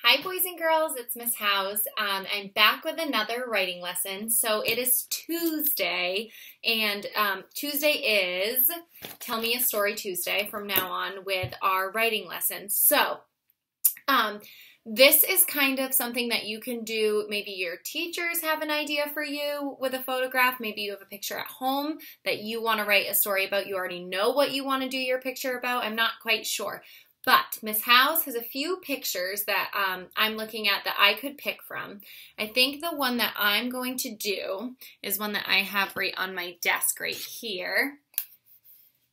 Hi boys and girls, it's Miss House. I'm back with another writing lesson. So it is Tuesday, and Tuesday is Tell Me a Story Tuesday from now on with our writing lesson. So this is kind of something that you can do. Maybe your teachers have an idea for you with a photograph. Maybe you have a picture at home that you want to write a story about. You already know what you want to do your picture about. I'm not quite sure. But Miss House has a few pictures that I'm looking at that I could pick from. I think the one that I'm going to do is one that I have right on my desk right here.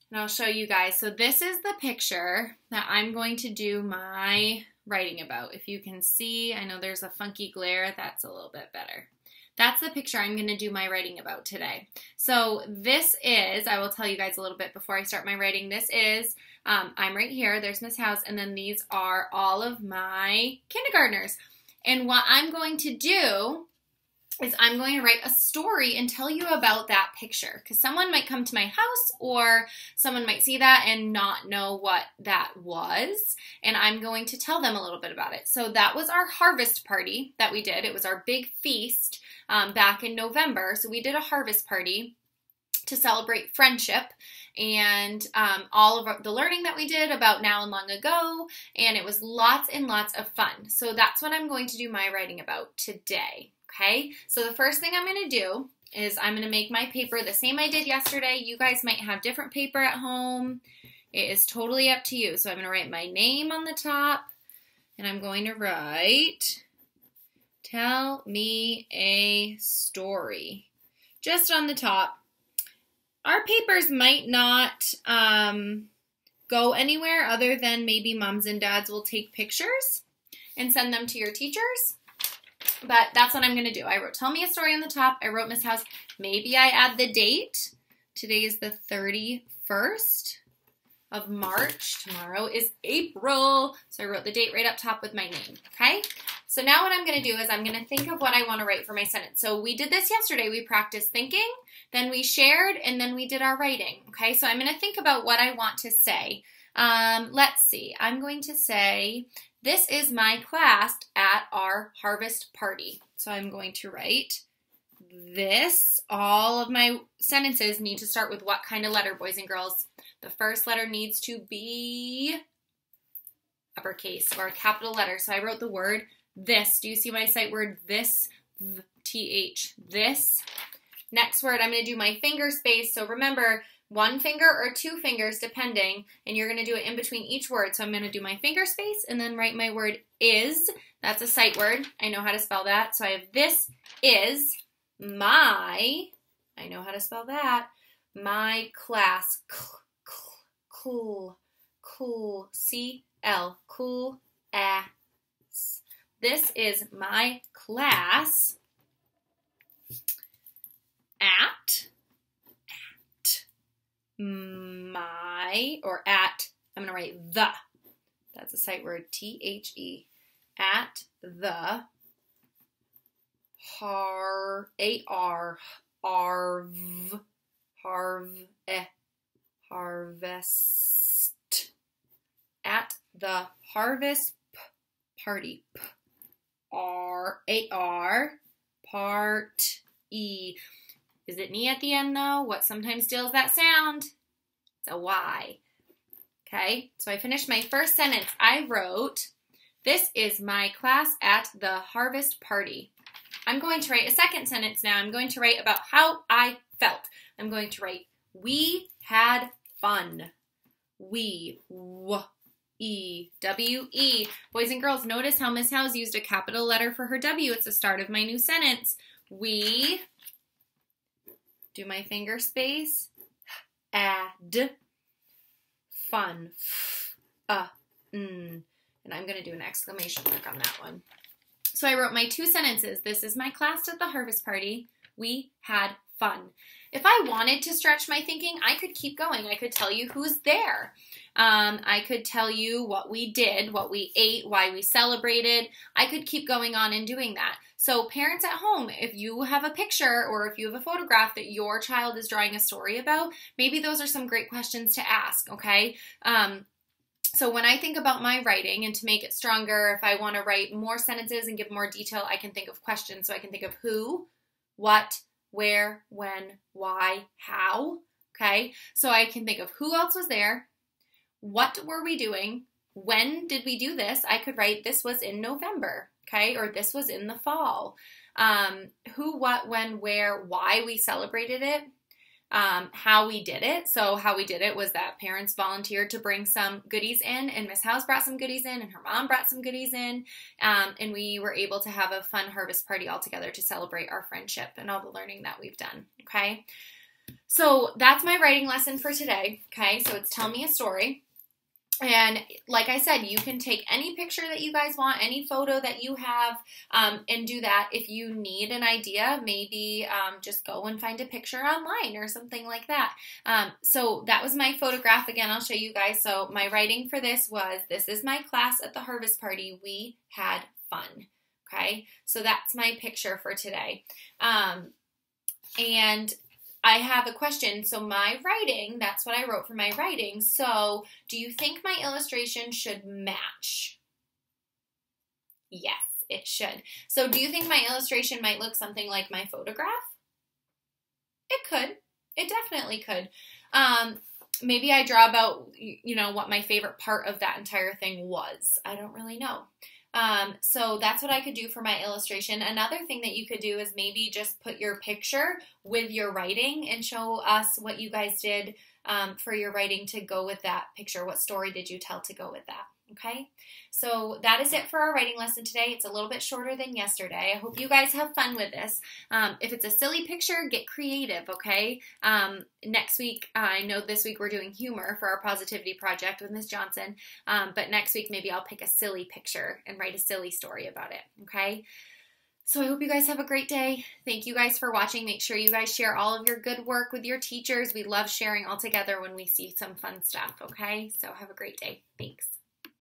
And I'll show you guys. So this is the picture that I'm going to do my writing about. If you can see, I know there's a funky glare. That's a little bit better. That's the picture I'm going to do my writing about today. So this is, I will tell you guys a little bit before I start my writing. This is, I'm right here, there's Miss House, and then these are all of my kindergartners. And what I'm going to do is I'm going to write a story and tell you about that picture. Because someone might come to my house or someone might see that and not know what that was. And I'm going to tell them a little bit about it. So that was our harvest party that we did. It was our big feast back in November. So we did a harvest party to celebrate friendship and all of the learning that we did about now and long ago. And it was lots and lots of fun. So that's what I'm going to do my writing about today. Okay, so the first thing I'm going to do is I'm going to make my paper the same I did yesterday. You guys might have different paper at home. It is totally up to you. So I'm going to write my name on the top, and I'm going to write, tell me a story, just on the top. Our papers might not go anywhere other than maybe moms and dads will take pictures and send them to your teachers. But that's what I'm going to do. I wrote Tell Me a Story on the top. I wrote Miss House. Maybe I add the date. Today is the 31st of March. Tomorrow is April. So I wrote the date right up top with my name. Okay? So now what I'm going to do is I'm going to think of what I want to write for my sentence. So we did this yesterday. We practiced thinking, then we shared, and then we did our writing. Okay? So I'm going to think about what I want to say. Let's see. I'm going to say, this is my class at our harvest party. So I'm going to write this. All of my sentences need to start with what kind of letter, boys and girls? The first letter needs to be uppercase or a capital letter. So I wrote the word this. Do you see my sight word this? T-H. This. Next word, I'm going to do my finger space. So remember, one finger or two fingers depending, and you're going to do it in between each word. So I'm going to do my finger space and then write my word is. That's a sight word. I know how to spell that. So I have this is my, I know how to spell that, my class, cool, C-L, cool ass. This is my class at my, or at, I'm going to write the, that's a sight word, T-H-E, at the harvest, at the harvest party, R-A-R, part E. Is it knee at the end though? What sometimes steals that sound? It's a Y. Okay, so I finished my first sentence. I wrote, this is my class at the harvest party. I'm going to write a second sentence now. I'm going to write about how I felt. I'm going to write, we had fun. We, W-E. Boys and girls, notice how Miss House used a capital letter for her W. It's the start of my new sentence. We, do my finger space, add, fun, and I'm going to do an exclamation mark on that one. So I wrote my two sentences. This is my class at the harvest party. We had fun. If I wanted to stretch my thinking, I could keep going. I could tell you who's there. I could tell you what we did, what we ate, why we celebrated. I could keep going on and doing that. So parents at home, if you have a picture or if you have a photograph that your child is drawing a story about, maybe those are some great questions to ask, okay? So when I think about my writing, and to make it stronger, if I want to write more sentences and give more detail, I can think of questions. So I can think of who, what, where, when, why, how. Okay, so I can think of who else was there, what were we doing, when did we do this? I could write this was in November, okay, or this was in the fall. Who, what, when, where, why we celebrated it. How we did it. So how we did it was that parents volunteered to bring some goodies in, and Miss House brought some goodies in, and her mom brought some goodies in, and we were able to have a fun harvest party all together to celebrate our friendship and all the learning that we've done, okay? So that's my writing lesson for today, okay? So it's tell me a story. And like I said, you can take any picture that you guys want, any photo that you have, and do that. If you need an idea, maybe just go and find a picture online or something like that. So that was my photograph. Again, I'll show you guys. So my writing for this was, this is my class at the harvest party. We had fun. Okay, so that's my picture for today. And I have a question. So my writing, that's what I wrote for my writing. So do you think my illustration should match? Yes, it should. So do you think my illustration might look something like my photograph? It could. It definitely could. Maybe I draw about, you know, what my favorite part of that entire thing was. I don't really know. So that's what I could do for my illustration. Another thing that you could do is maybe just put your picture with your writing and show us what you guys did for your writing to go with that picture. What story did you tell to go with that? Okay, so that is it for our writing lesson today. It's a little bit shorter than yesterday. I hope you guys have fun with this. If it's a silly picture, get creative, okay? Next week, I know this week we're doing humor for our positivity project with Miss Johnson, but next week maybe I'll pick a silly picture and write a silly story about it, okay? So I hope you guys have a great day. Thank you guys for watching. Make sure you guys share all of your good work with your teachers. We love sharing all together when we see some fun stuff, okay? So have a great day. Thanks.